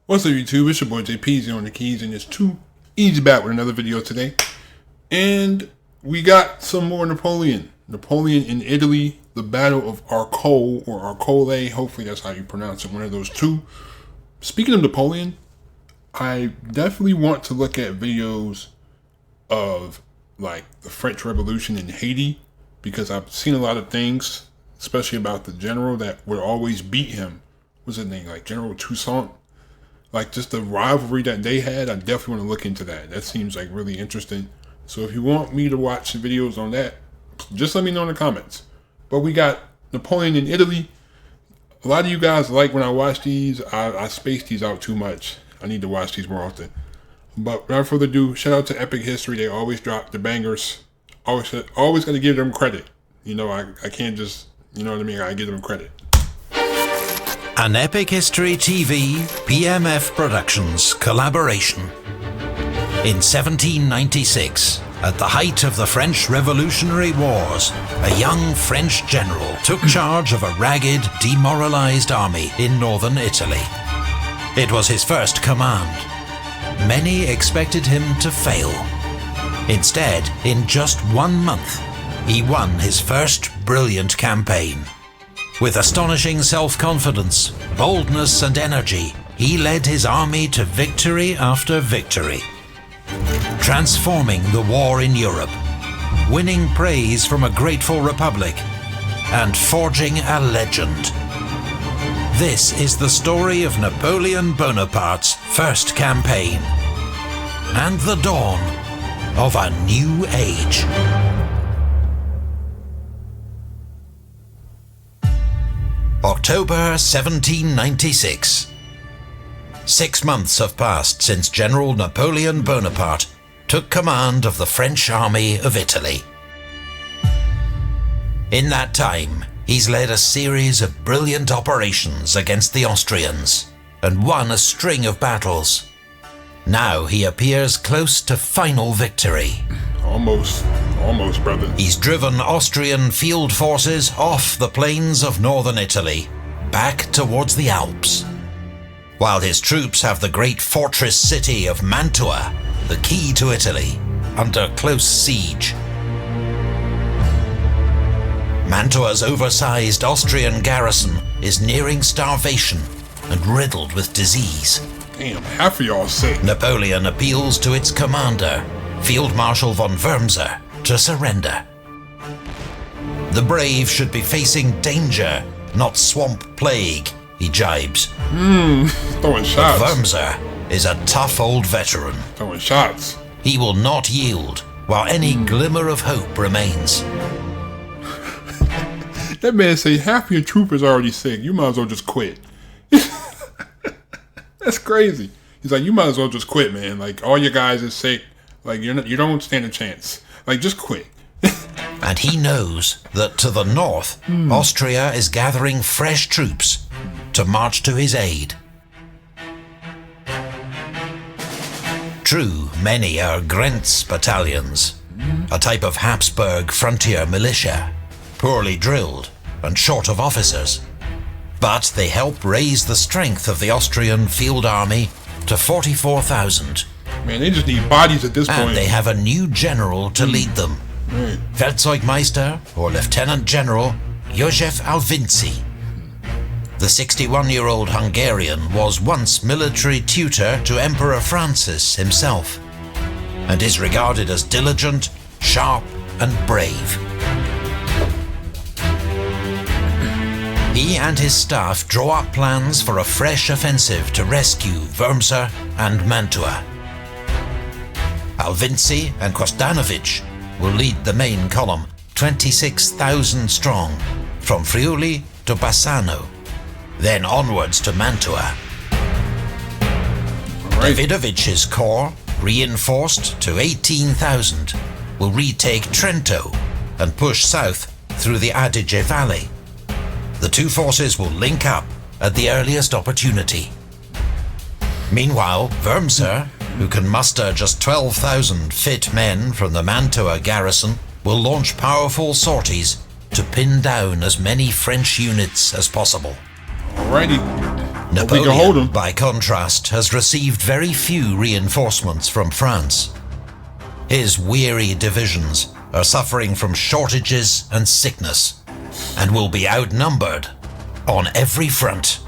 What's up YouTube, it's your boy JPZ on the keys, and it's too easy back with another video today. And we got some more Napoleon in Italy, the Battle of Arcole, or Arcole, hopefully that's how you pronounce it, one of those two. Speaking of Napoleon, I definitely want to look at videos of like the French Revolution in Haiti, because I've seen a lot of things, especially about the general that would always beat him. What's his name, like General Toussaint? Like just the rivalry that they had, I definitely want to look into that. That seems like really interesting. So if you want me to watch the videos on that, just let me know in the comments. But we got Napoleon in Italy. A lot of you guys like when I watch these. I space these out too much. I need to watch these more often. But without further ado, shout out to Epic History. They always drop the bangers. Always got to give them credit. You know, I can't just, you know what I mean? I give them credit. An Epic History TV PMF Productions collaboration. In 1796, at the height of the French Revolutionary Wars, a young French general took charge of a ragged, demoralized army in northern Italy. It was his first command. Many expected him to fail. Instead, in just 1 month, he won his first brilliant campaign. With astonishing self-confidence, boldness and energy, he led his army to victory after victory, transforming the war in Europe, winning praise from a grateful republic, and forging a legend. This is the story of Napoleon Bonaparte's first campaign, and the dawn of a new age. October 1796. 6 months have passed since General Napoleon Bonaparte took command of the French army of Italy. In that time, he's led a series of brilliant operations against the Austrians and won a string of battles. Now he appears close to final victory. Almost, brother. He's driven Austrian field forces off the plains of northern Italy, back towards the Alps, while his troops have the great fortress city of Mantua, the key to Italy, under close siege. Mantua's oversized Austrian garrison is nearing starvation and riddled with disease. Damn, half of y'all sick. Napoleon appeals to its commander, Field Marshal von Wurmser, to surrender. The brave should be facing danger, not swamp plague, he jibes. Throwing shots. But Wurmser is a tough old veteran. Throwing shots. He will not yield while any glimmer of hope remains. That man say half your troopers already sick. You might as well just quit. That's crazy. He's like, you might as well just quit, man. Like, all your guys are sick. Like, you don't stand a chance. Like, just quit. And he knows that to the north, Austria is gathering fresh troops to march to his aid. True, many are Grentz battalions, a type of Habsburg frontier militia, poorly drilled and short of officers. But they help raise the strength of the Austrian field army to 44,000. Man, they just need bodies at this point. And they have a new general to lead them. Feldzeugmeister, or Lieutenant General, Józef Alvinci. The 61-year-old Hungarian was once military tutor to Emperor Francis himself, and is regarded as diligent, sharp, and brave. He and his staff draw up plans for a fresh offensive to rescue Wurmser and Mantua. Alvinci and Kostanovic will lead the main column, 26,000 strong, from Friuli to Bassano, then onwards to Mantua. Right. Davidovic's corps, reinforced to 18,000, will retake Trento and push south through the Adige Valley. The two forces will link up at the earliest opportunity. Meanwhile, Wurmser, who can muster just 12,000 fit men from the Mantua garrison, will launch powerful sorties to pin down as many French units as possible. Alrighty. Hope we can hold Napoleon, him. by contrast, has received very few reinforcements from France. His weary divisions are suffering from shortages and sickness, and will be outnumbered on every front.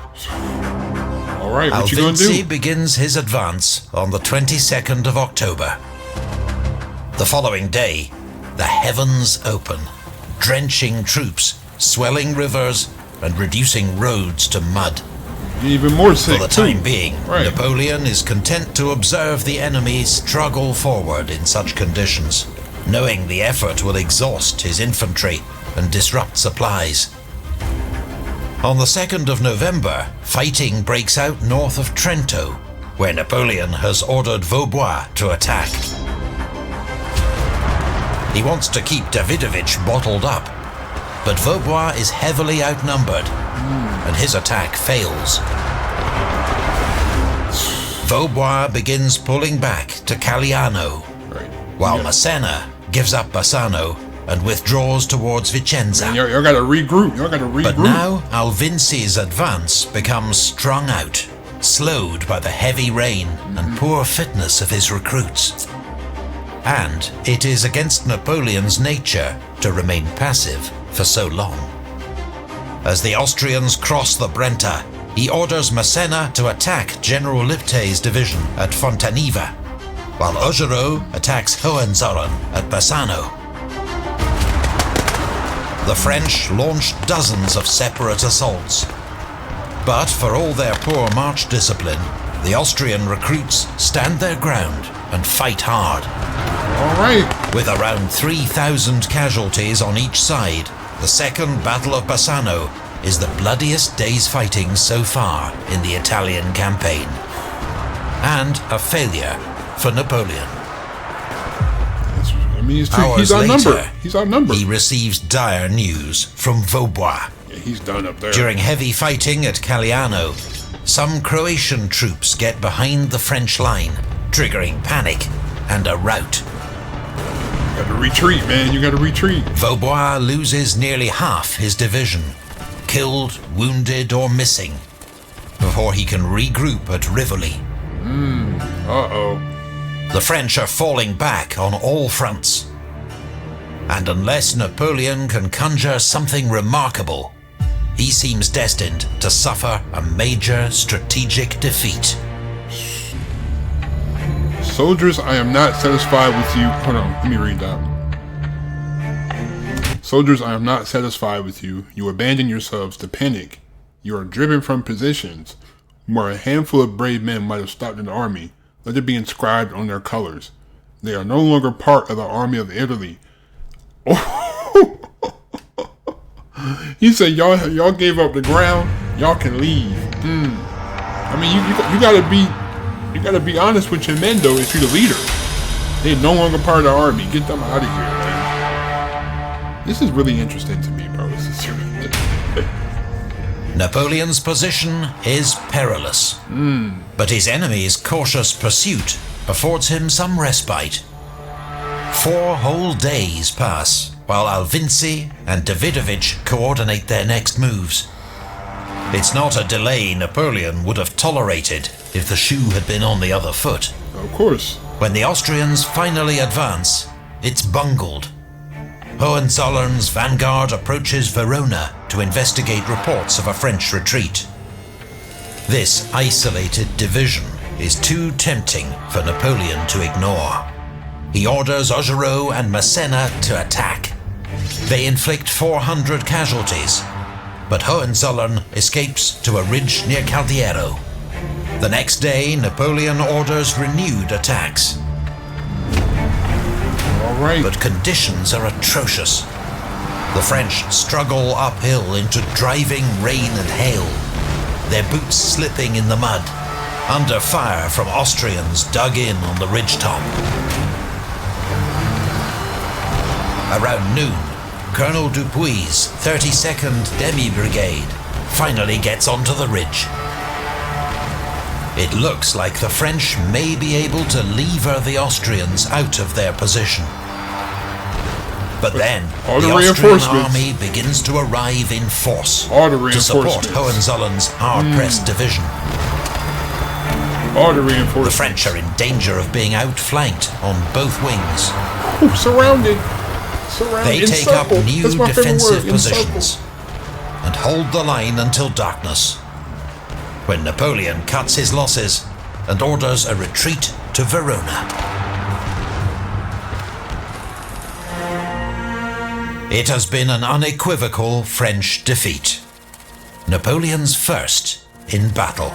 All right, what you gonna do? Alvinci begins his advance on the 22nd of October. The following day, the heavens open, drenching troops, swelling rivers, and reducing roads to mud. Even more sick, For the too. time being, Right. Napoleon is content to observe the enemy struggle forward in such conditions, knowing the effort will exhaust his infantry and disrupt supplies. On the 2nd of November, fighting breaks out north of Trento, where Napoleon has ordered Vaubois to attack. He wants to keep Davidovich bottled up, but Vaubois is heavily outnumbered, and his attack fails. Vaubois begins pulling back to Caldiero, Right. while Yeah. Massena gives up Bassano and withdraws towards Vicenza. Y'all gotta regroup. Y'all gotta regroup. But now Alvinci's advance becomes strung out, slowed by the heavy rain and poor fitness of his recruits. And it is against Napoleon's nature to remain passive for so long. As the Austrians cross the Brenta, he orders Massena to attack General Liptay's division at Fontanive, while Augereau attacks Hohenzollern at Bassano. The French launched dozens of separate assaults. But for all their poor march discipline, the Austrian recruits stand their ground and fight hard. All right. With around 3,000 casualties on each side, the Second Battle of Bassano is the bloodiest day's fighting so far in the Italian campaign. And a failure for Napoleon. I mean, he's Hours outnumbered. later, He's outnumbered. he receives dire news from Vaubois. Yeah, he's done up there. During heavy fighting at Caldiero, some Croatian troops get behind the French line, triggering panic and a rout. You gotta retreat, man. You gotta retreat. Vaubois loses nearly half his division, killed, wounded, or missing, before he can regroup at Rivoli. Uh-oh. The French are falling back on all fronts. And unless Napoleon can conjure something remarkable, he seems destined to suffer a major strategic defeat. Soldiers, I am not satisfied with you. Hold on, let me read that. Soldiers, I am not satisfied with you. You abandon yourselves to panic. You are driven from positions where a handful of brave men might have stopped an army. Let it be inscribed on their colors. They are no longer part of the army of Italy. He said, y'all gave up the ground. Y'all can leave. I mean, you gotta be honest with your men, though. If you're the leader, they're no longer part of the army. Get them out of here, man. This is really interesting to me, bro. This is Napoleon's position is perilous, but his enemy's cautious pursuit affords him some respite. 4 whole days pass while Alvinci and Davidovich coordinate their next moves. It's not a delay Napoleon would have tolerated if the shoe had been on the other foot. Of course. When the Austrians finally advance, it's bungled. Hohenzollern's vanguard approaches Verona to investigate reports of a French retreat. This isolated division is too tempting for Napoleon to ignore. He orders Augereau and Massena to attack. They inflict 400 casualties, but Hohenzollern escapes to a ridge near Caldiero. The next day, Napoleon orders renewed attacks. All right. But conditions are atrocious. The French struggle uphill into driving rain and hail, their boots slipping in the mud, under fire from Austrians dug in on the ridgetop. Around noon, Colonel Dupuy's 32nd Demi Brigade finally gets onto the ridge. It looks like the French may be able to lever the Austrians out of their position. But then, all the the Austrian reinforcements. army begins to arrive in force All the to support reinforcements. Hohenzollerns' hard-pressed division. All the The reinforcements. French are in danger of being outflanked on both wings. Ooh, surrounded. Surrounded. They take up Encircled. new That's my favorite defensive word, encircled. positions and hold the line until darkness, when Napoleon cuts his losses and orders a retreat to Verona. It has been an unequivocal French defeat. Napoleon's first in battle.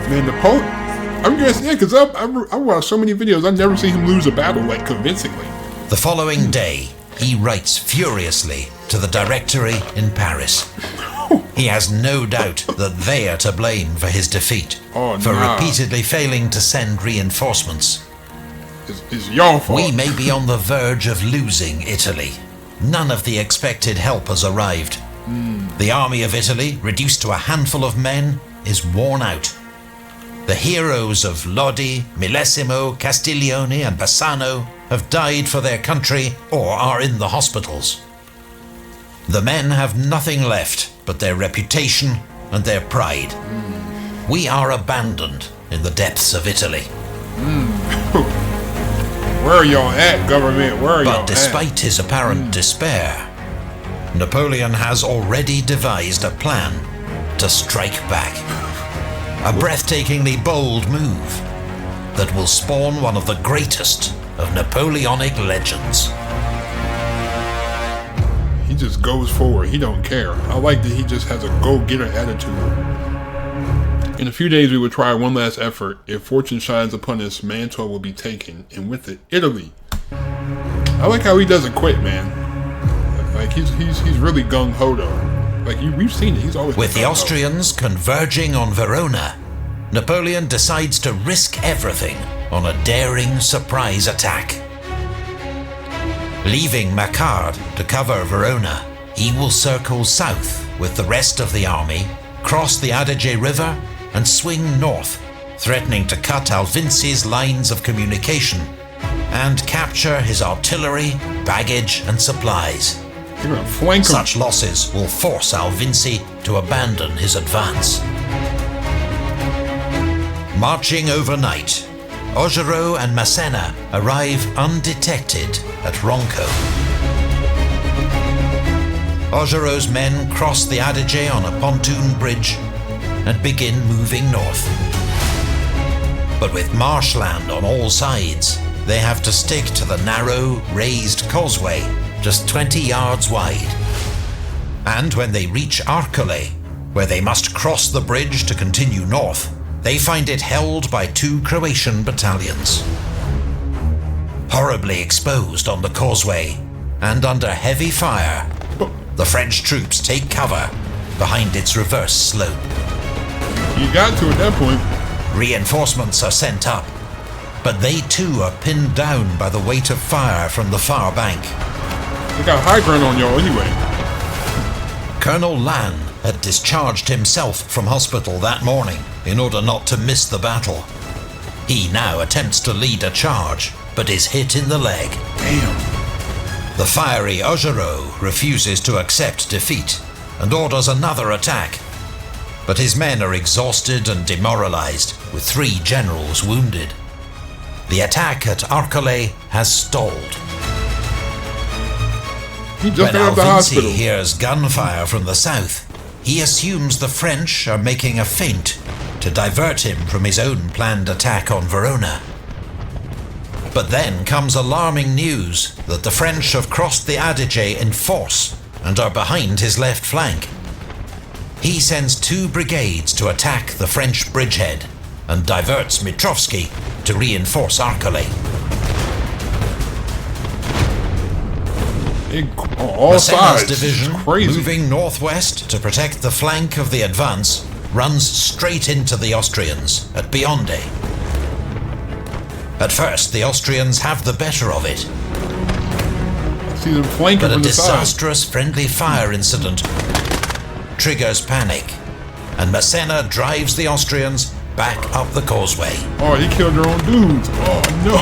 Man, Napoleon. I'm guessing, yeah, because I watched so many videos. I've never seen him lose a battle like convincingly. The following day, he writes furiously to the Directory in Paris. He has no doubt that they are to blame for his defeat, Oh, for nah. repeatedly failing to send reinforcements. It's your fault. We may be on the verge of losing Italy. None of the expected help has arrived. The army of Italy, reduced to a handful of men, is worn out. The heroes of Lodi, Millesimo, Castiglione and Bassano have died for their country or are in the hospitals. The men have nothing left but their reputation and their pride. We are abandoned in the depths of Italy. Where are y'all at, government? Where are y'all But despite his apparent despair, Napoleon has already devised a plan to strike back. A breathtakingly bold move that will spawn one of the greatest of Napoleonic legends. at? He just goes forward. He don't care. I like that he just has a go-getter attitude. In a few days, we will try one last effort. If fortune shines upon us, Mantua will be taken, and with it, Italy. I like how he doesn't quit, man. Like he's really gung ho though. Like we've seen it. He's always With the gung-ho. Austrians converging on Verona, Napoleon decides to risk everything on a daring surprise attack. Leaving Macquart to cover Verona, he will circle south with the rest of the army, cross the Adige River, and swing north, threatening to cut Alvinci's lines of communication and capture his artillery, baggage, and supplies. You're gonna flank him. Such losses will force Alvinci to abandon his advance. Marching overnight, Augereau and Massena arrive undetected at Ronco. Augereau's men cross the Adige on a pontoon bridge and begin moving north. But with marshland on all sides, they have to stick to the narrow, raised causeway, just 20 yards wide. And when they reach Arcole, where they must cross the bridge to continue north, they find it held by 2 Croatian battalions. Horribly exposed on the causeway and under heavy fire, the French troops take cover behind its reverse slope. You got to at that point. Reinforcements are sent up, but they too are pinned down by the weight of fire from the far bank. They got high ground on y'all anyway. Colonel Lannes had discharged himself from hospital that morning in order not to miss the battle. He now attempts to lead a charge, but is hit in the leg. Damn. The fiery Augereau refuses to accept defeat and orders another attack. But his men are exhausted and demoralized, with 3 generals wounded. The attack at Arcole has stalled. He just When got out of the Alvinci hospital. hears gunfire from the south, he assumes the French are making a feint to divert him from his own planned attack on Verona. But then comes alarming news that the French have crossed the Adige in force and are behind his left flank. He sends 2 brigades to attack the French bridgehead and diverts Mitrovsky to reinforce Arcole. On all Massena's sides. division, It's crazy. moving northwest to protect the flank of the advance, runs straight into the Austrians at Bionde. At first, the Austrians have the better of it, I see them flanking but a from the side. disastrous friendly fire incident triggers panic, and Massena drives the Austrians back up the causeway. Oh, he killed their own dudes. Oh no.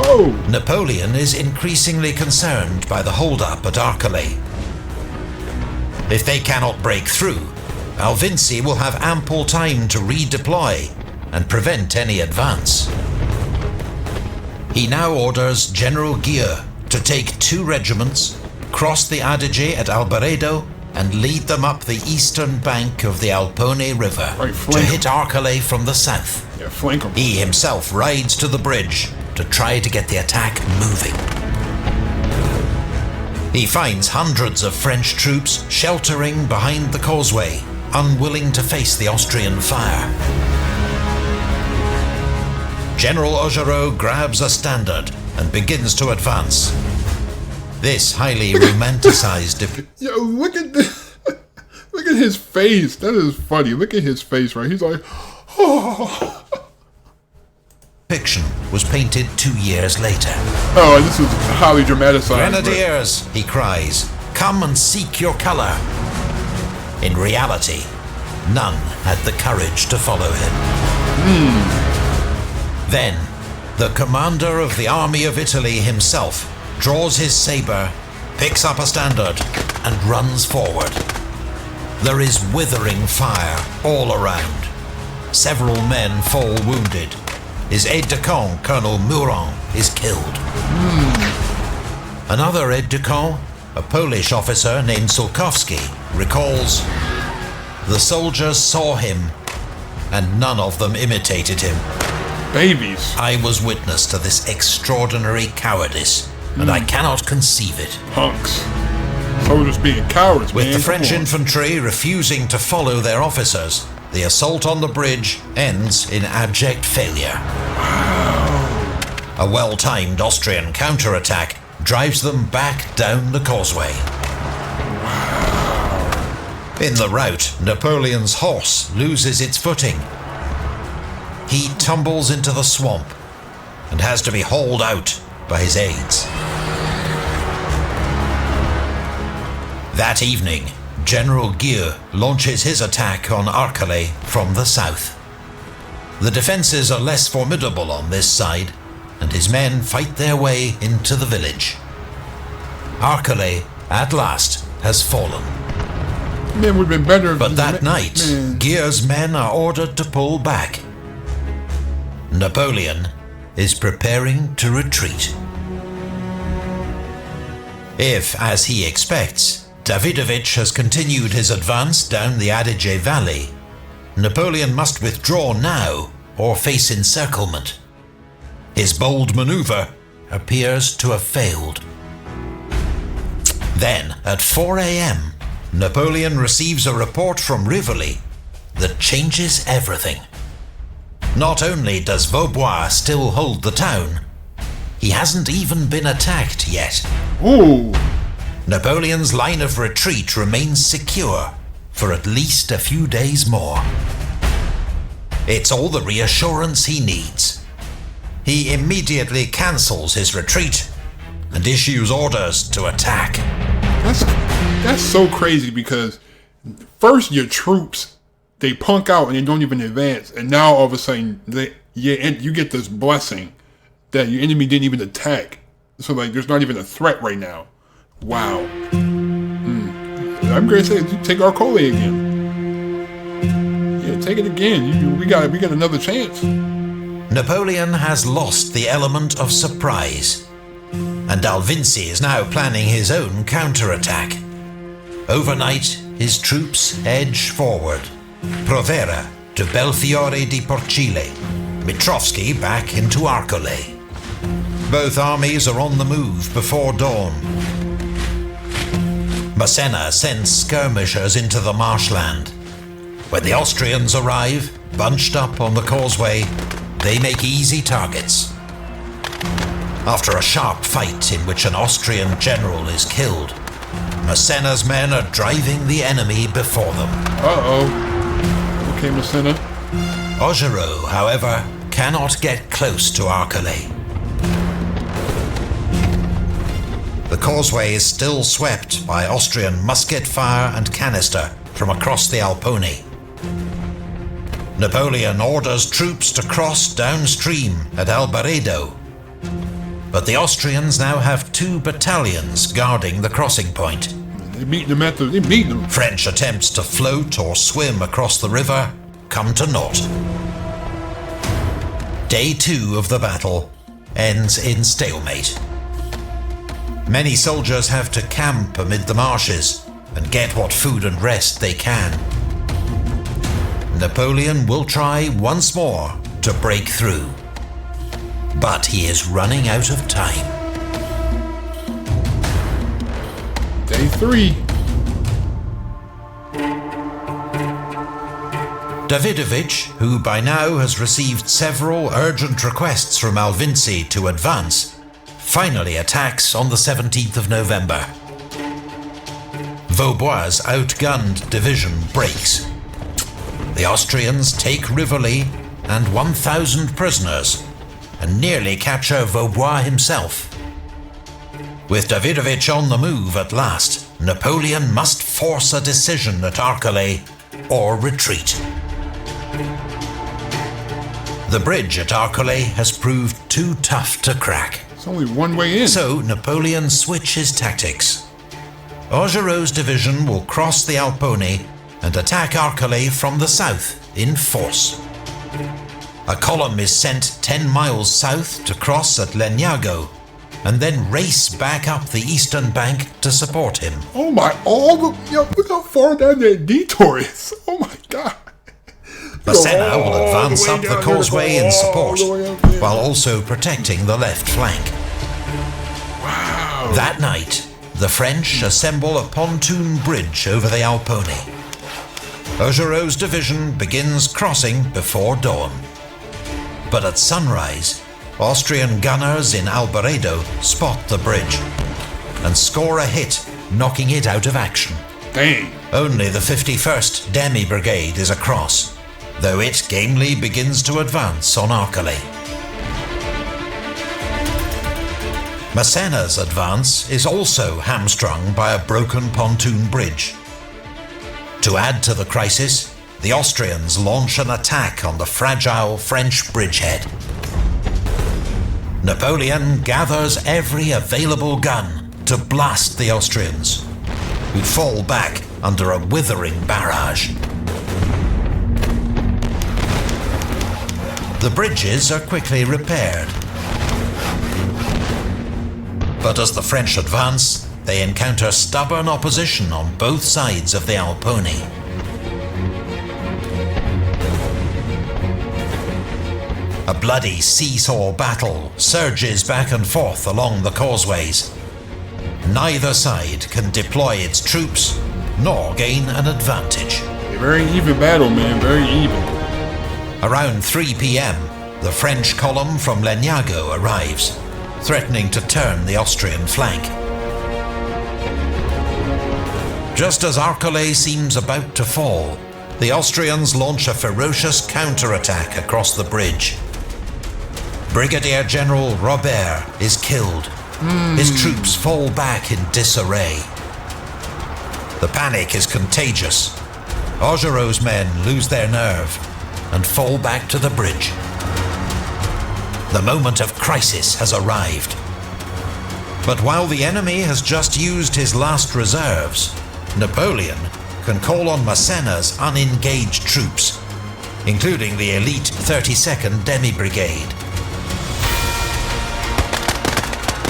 Whoa! Napoleon is increasingly concerned by the hold-up at Arcole. If they cannot break through, Alvinci will have ample time to redeploy and prevent any advance. He now orders General Gueux to take 2 regiments, cross the Adige at Albaredo, and lead them up the eastern bank of the Alpone River to hit Arcole from the south. Yeah, flank him. He himself rides to the bridge to try to get the attack moving. He finds hundreds of French troops sheltering behind the causeway, unwilling to face the Austrian fire. General Augereau grabs a standard and begins to advance. This highly romanticized... Yo, look at this. Look at his face. That is funny. Look at his face, right? He's like, oh. Fiction was painted 2 years later. Oh, this is highly dramatized. Grenadiers, he cries, come and seek your color. In reality, none had the courage to follow him. Then, the commander of the army of Italy himself draws his saber, picks up a standard, and runs forward. There is withering fire all around. Several men fall wounded. His aide-de-camp, Colonel Murat, is killed. Another aide-de-camp, a Polish officer named Sulkowski, recalls, the soldiers saw him, and none of them imitated him. Babies. I was witness to this extraordinary cowardice, and I cannot conceive it. Punks. Soldiers being cowards, With man. the French infantry refusing to follow their officers, the assault on the bridge ends in abject failure. Wow. A well-timed Austrian counterattack drives them back down the causeway. Wow. In the rout, Napoleon's horse loses its footing. He tumbles into the swamp and has to be hauled out by his aides. That evening, General Gueux launches his attack on Arcole from the south. The defences are less formidable on this side, and his men fight their way into the village. Arcole, at last, has fallen. Man, would have been better. But that night, Gueux's men are ordered to pull back. Napoleon is preparing to retreat. If, as he expects, Davidovich has continued his advance down the Adige Valley, Napoleon must withdraw now or face encirclement. His bold maneuver appears to have failed. Then, at 4 a.m., Napoleon receives a report from Rivoli that changes everything. Not only does Vaubois still hold the town, he hasn't even been attacked yet. Ooh. Napoleon's line of retreat remains secure for at least a few days more. It's all the reassurance he needs. He immediately cancels his retreat and issues orders to attack. That's so crazy because first your troops, they punk out and they don't even advance, and now all of a sudden you get this blessing that your enemy didn't even attack. So like there's not even a threat right now. Wow. I'm going to say take Arcole again. Yeah, take it again. We got another chance. Napoleon has lost the element of surprise, and Alvinci is now planning his own counterattack. Overnight, his troops edge forward. Provera to Belfiore di Porcile, Mitrovsky back into Arcole. Both armies are on the move before dawn. Massena sends skirmishers into the marshland. When the Austrians arrive, bunched up on the causeway, they make easy targets. After a sharp fight in which an Austrian general is killed, Massena's men are driving the enemy before them. Uh-oh. Okay, Massena. Augereau, however, cannot get close to Arcole. The causeway is still swept by Austrian musket fire and canister from across the Alpone. Napoleon orders troops to cross downstream at Albaredo. but the Austrians now have 2 battalions guarding the crossing point. They're beating them. French attempts to float or swim across the river come to naught. Day 2 of the battle ends in stalemate. Many soldiers have to camp amid the marshes and get what food and rest they can. Napoleon will try once more to break through, but he is running out of time. Day 3. Davidovich, who by now has received several urgent requests from Alvinci to advance, finally attacks on the 17th of November. Vaubois' outgunned division breaks. The Austrians take Rivoli and 1,000 prisoners and nearly capture Vaubois himself. With Davidovich on the move at last, Napoleon must force a decision at Arcole or retreat. The bridge at Arcole has proved too tough to crack. It's only one way in. So Napoleon switches tactics. Augereau's division will cross the Alpone and attack Arcole from the south in force. A column is sent 10 miles south to cross at Legnago and then race back up the eastern bank to support him. Oh my, look how far down that detour is. Oh my God. Massena will advance up the causeway in support, while also protecting the left flank. Wow. That night, the French assemble a pontoon bridge over the Alpone. Augereau's division begins crossing before dawn. But at sunrise, Austrian gunners in Albaredo spot the bridge and score a hit, knocking it out of action. Dang. Only the 51st Demi Brigade is across, though it gamely begins to advance on Arcole. Massena's advance is also hamstrung by a broken pontoon bridge. To add to the crisis, the Austrians launch an attack on the fragile French bridgehead. Napoleon gathers every available gun to blast the Austrians, who fall back under a withering barrage. The bridges are quickly repaired. But as the French advance, they encounter stubborn opposition on both sides of the Alpone. A bloody seesaw battle surges back and forth along the causeways. Neither side can deploy its troops nor gain an advantage. A very even battle, man, very even. Around 3 p.m., the French column from Legnago arrives, threatening to turn the Austrian flank. Just as Arcole seems about to fall, the Austrians launch a ferocious counterattack across the bridge. Brigadier General Robert is killed. His troops fall back in disarray. The panic is contagious. Augereau's men lose their nerve and fall back to the bridge. The moment of crisis has arrived. But while the enemy has just used his last reserves, Napoleon can call on Massena's unengaged troops, including the elite 32nd Demi Brigade.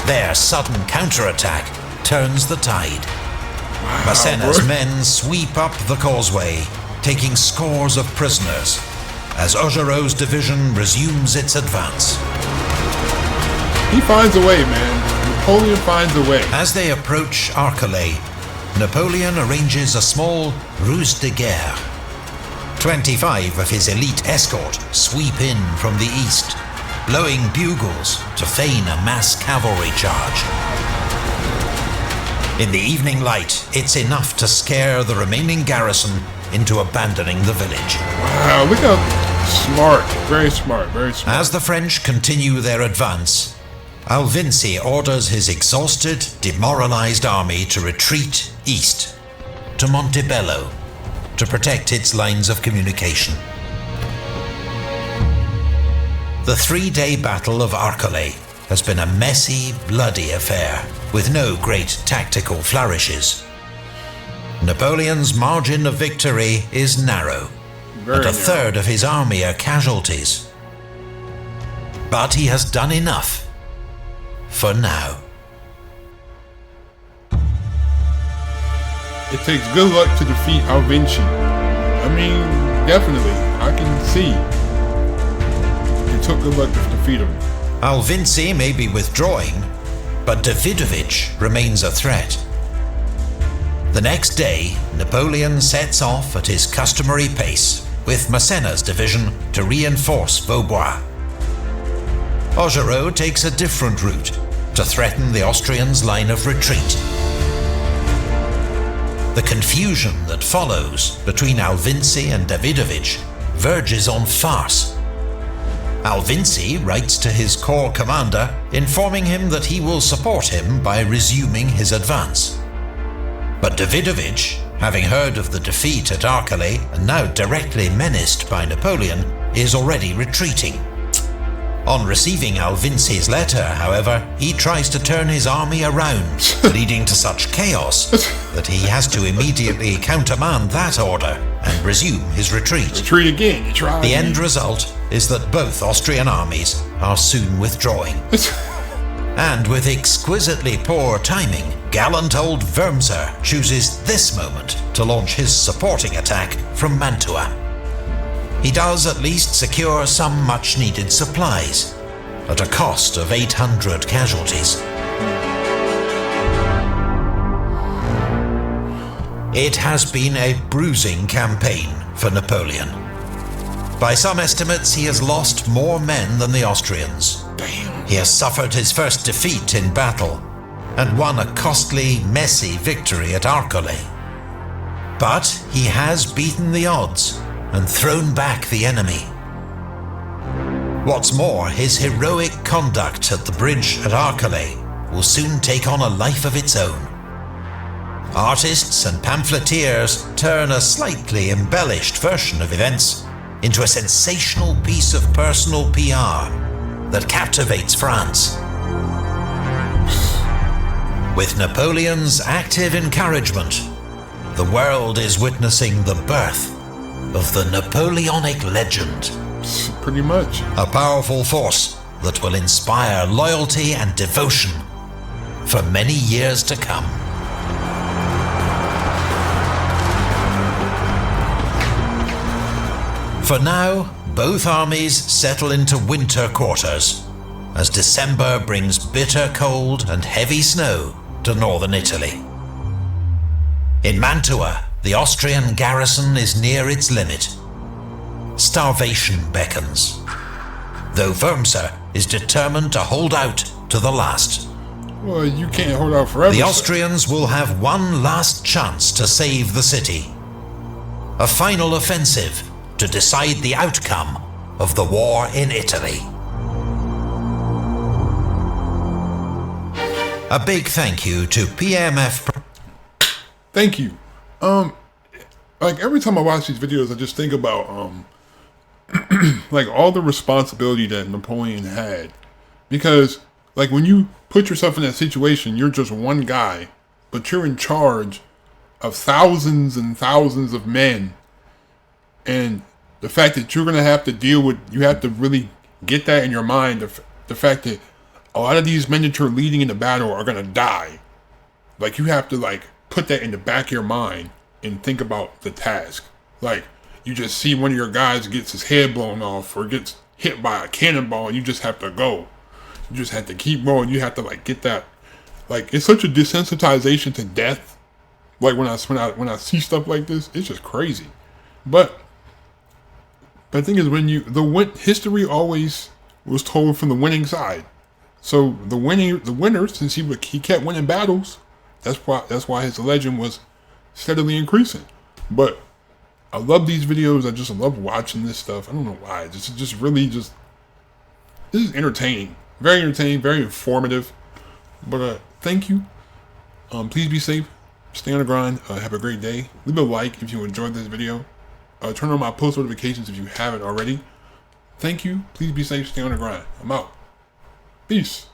Their sudden counterattack turns the tide. Wow, Massena's men sweep up the causeway, taking scores of prisoners, as Augereau's division resumes its advance. He finds a way, man. Napoleon finds a way. As they approach Arcole, Napoleon arranges a small ruse de guerre. 25 of his elite escort sweep in from the east, blowing bugles to feign a mass cavalry charge. In the evening light, it's enough to scare the remaining garrison into abandoning the village. Wow, look how smart. Very smart, very smart. As the French continue their advance, Alvinci orders his exhausted, demoralized army to retreat east to Montebello to protect its lines of communication. The 3-day Battle of Arcole has been a messy, bloody affair, with no great tactical flourishes. Napoleon's margin of victory is narrow, and a third of his army are casualties. But he has done enough, for now. It takes good luck to defeat Alvinci. I mean, definitely, I can see. It took good luck to defeat him. Alvinci may be withdrawing, but Davidovich remains a threat. The next day, Napoleon sets off at his customary pace with Massena's division to reinforce Vaubois. Augereau takes a different route to threaten the Austrians' line of retreat. The confusion that follows between Alvinci and Davidovich verges on farce. Alvinci writes to his corps commander, informing him that he will support him by resuming his advance. But Davidovich, having heard of the defeat at Arcole and now directly menaced by Napoleon, is already retreating. On receiving Alvinci's letter, however, he tries to turn his army around, leading to such chaos that he has to immediately countermand that order and resume his retreat. Retreat again, you try. The end result is that both Austrian armies are soon withdrawing. And with exquisitely poor timing, gallant old Wurmser chooses this moment to launch his supporting attack from Mantua. He does at least secure some much-needed supplies, at a cost of 800 casualties. It has been a bruising campaign for Napoleon. By some estimates, he has lost more men than the Austrians. Damn. He has suffered his first defeat in battle, and won a costly, messy victory at Arcole. But he has beaten the odds and thrown back the enemy. What's more, his heroic conduct at the bridge at Arcole will soon take on a life of its own. Artists and pamphleteers turn a slightly embellished version of events into a sensational piece of personal PR that captivates France. With Napoleon's active encouragement, the world is witnessing the birth of the Napoleonic legend. Pretty much. A powerful force that will inspire loyalty and devotion for many years to come. For now, both armies settle into winter quarters as December brings bitter cold and heavy snow to northern Italy. In Mantua, the Austrian garrison is near its limit. Starvation beckons, though Wurmser is determined to hold out to the last. Well, you can't hold out forever. The Austrians will have one last chance to save the city. A final offensive to decide the outcome of the war in Italy. A big thank you to PMF. Thank you. Like every time I watch these videos, I just think about like all the responsibility that Napoleon had, because like when you put yourself in that situation, you're just one guy, but you're in charge of thousands and thousands of men, and the fact that you're gonna have to deal with, you have to really get that in your mind, the fact that a lot of these men that you're leading in the battle are gonna die. Like you have to like put that in the back of your mind and think about the task. Like you just see one of your guys gets his head blown off or gets hit by a cannonball and you just have to go. You just have to keep going. You have to like get that. Like it's such a desensitization to death. Like when I see stuff like this, it's just crazy. But the thing is, history always was told from the winning side. So the winner, since he kept winning battles, that's why his legend was steadily increasing. But I love these videos. I just love watching this stuff. I don't know why. This is entertaining. Very entertaining, very informative. But thank you. Please be safe. Stay on the grind. Have a great day. Leave a like if you enjoyed this video. Turn on my post notifications if you haven't already. Thank you. Please be safe. Stay on the grind. I'm out. Peace.